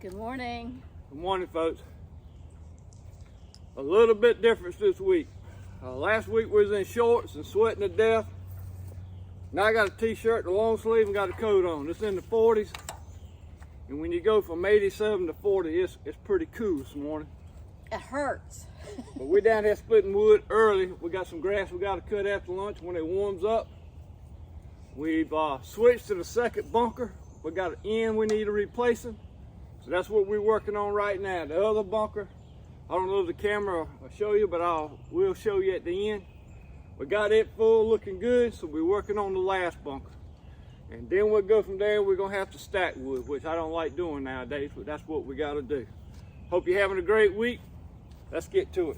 Good morning. Good morning, folks. A little bit difference this week. Last week we was in shorts and sweating to death. Now I got a t-shirt, a long sleeve, and got a coat on. It's in the 40s. And when you go from 87 to 40, it's pretty cool this morning. It hurts. But we're down here splitting wood early. We got some grass we got to cut after lunch when it warms up. We've switched to the second bunker. We got an end we need to replacing. So that's what we're working on right now. The other bunker, I don't know if the camera will show you, but we'll show you at the end. We got it full, looking good, so we're working on the last bunker. And then we'll go from there. We're gonna have to stack wood, which I don't like doing nowadays, but that's what we gotta do. Hope you're having a great week. Let's get to it.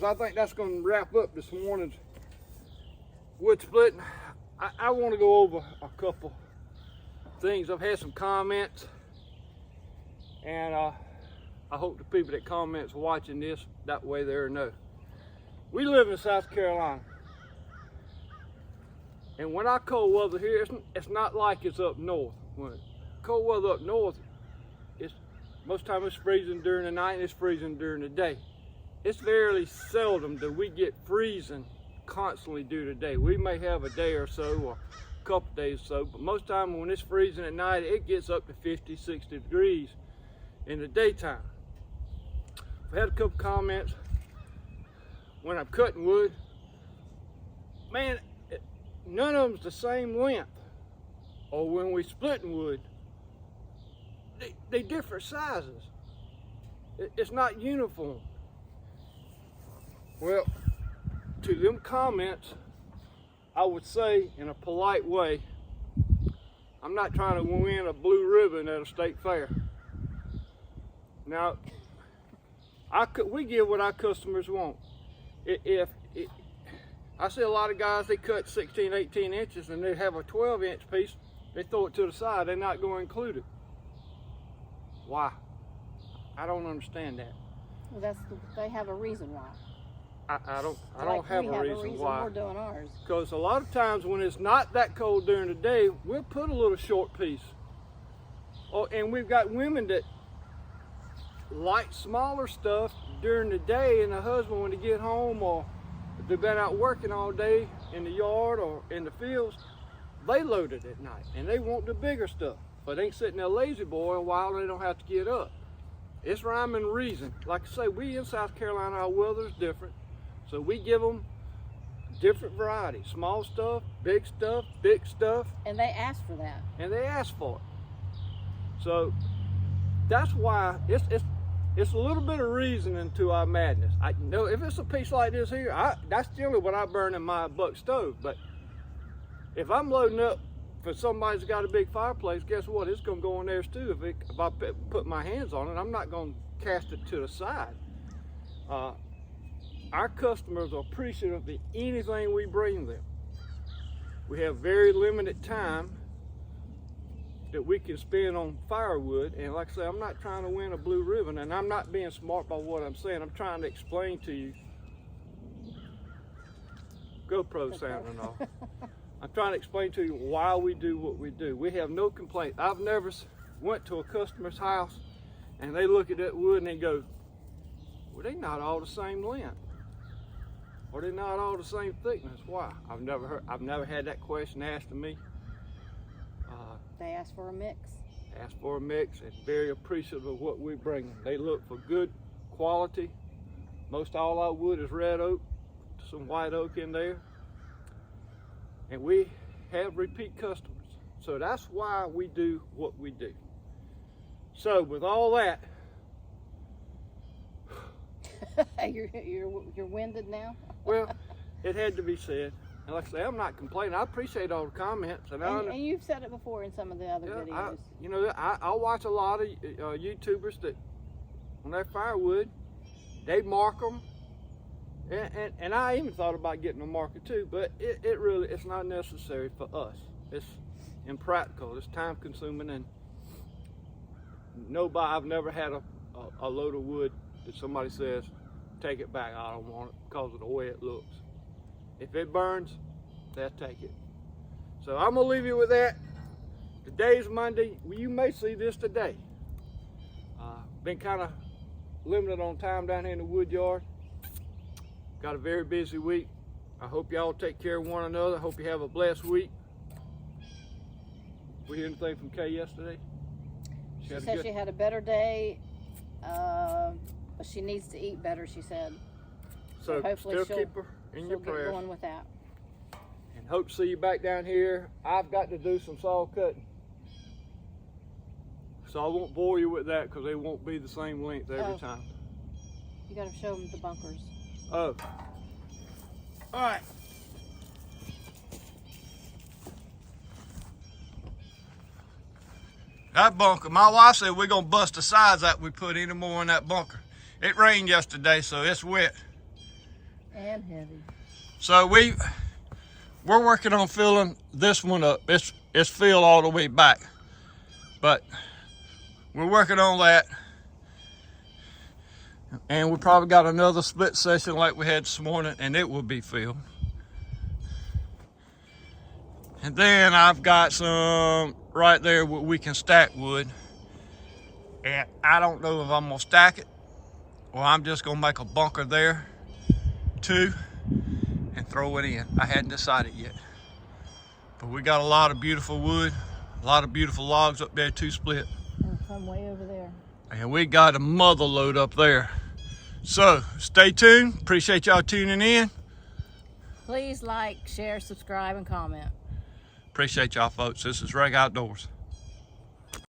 I think that's going to wrap up this morning's wood splitting. I want to go over a couple things. I've had some comments, and I hope the people that comments watching this, that way they'll know. We live in South Carolina, and when our cold weather here, it's not like it's up north. When cold weather up north, most time it's freezing during the night and it's freezing during the day. It's very seldom that we get freezing constantly during the day. We may have a day or so or a couple days or so, but most time when it's freezing at night, it gets up to 50, 60 degrees in the daytime. I've had a couple comments when I'm cutting wood. Man, none of them's the same length. Or when we splitting wood, they different sizes. It's not uniform. Well, to them comments, I would say in a polite way, I'm not trying to win a blue ribbon at a state fair. Now, we give what our customers want. I see a lot of guys, they cut 16, 18 inches and they have a 12-inch piece, they throw it to the side, they're not going to include it. Why? I don't understand that. Well, they have a reason why. I don't have a reason why. We're doing ours. Because a lot of times when it's not that cold during the day, we'll put a little short piece. Oh, and we've got women that like smaller stuff during the day, and the husband, when they get home or if they've been out working all day in the yard or in the fields, they load it at night and they want the bigger stuff. But they ain't sitting there lazy boy a while, they don't have to get up. It's rhyme and reason. Like I say, we in South Carolina, our weather's different. So we give them different varieties. Small stuff, big stuff, thick stuff. And they ask for that. And they ask for it. So that's why it's a little bit of reasoning to our madness. You know, if it's a piece like this here, that's generally what I burn in my buck stove. But if I'm loading up for somebody's got a big fireplace, guess what? It's going to go in theirs too. If I put my hands on it, I'm not going to cast it to the side. Our customers are appreciative of anything we bring them. We have very limited time that we can spend on firewood, and like I say, I'm not trying to win a blue ribbon, and I'm not being smart by what I'm saying. I'm trying to explain to you. GoPro sounding off. I'm trying to explain to you why we do what we do. We have no complaints. I've never went to a customer's house and they look at that wood and they go, well, they're not all the same length, or they're not all the same thickness. Why? I've never had that question asked to me. They ask for a mix. Ask for a mix, and very appreciative of what we bring them. They look for good quality. Most all our wood is red oak, some white oak in there. And we have repeat customers. So that's why we do what we do. So with all that, you're winded now? Well, it had to be said. And like I say, I'm not complaining. I appreciate all the comments. And you've said it before in some of the other videos. I watch a lot of YouTubers that, when they're firewood, they mark them. And I even thought about getting a marker too, but it's not necessary for us. It's impractical. It's time consuming, and I've never had a load of wood that somebody says, take it back, I don't want it because of the way it looks. If it burns, they'll take it. So I'm gonna leave you with that. Today's Monday. You may see this today. Been kind of limited on time down here in the wood yard. Got a very busy week. I hope y'all take care of one another. I hope you have a blessed week. We hear anything from Kay yesterday? She said she had a better day, but she needs to eat better, she said. So hopefully still keep her in your prayers. Get going with that. And hope to see you back down here. I've got to do some saw cutting. So I won't bore you with that because they won't be the same length every time. You got to show them the bunkers. Oh. All right. That bunker, my wife said we're going to bust the sides out we put any more in that bunker. It rained yesterday, so it's wet. And heavy. So we're working on filling this one up. It's filled all the way back, but we're working on that. And we probably got another split session like we had this morning, and it will be filled. And then I've got some right there where we can stack wood. And I don't know if I'm gonna stack it or I'm just gonna make a bunker there too and throw it in. I hadn't decided yet. But we got a lot of beautiful wood, a lot of beautiful logs up there to split. And some way over there. And we got a mother load up there. So stay tuned. Appreciate y'all tuning in. Please like, share, subscribe, and comment. Appreciate y'all folks. This is Reg Outdoors.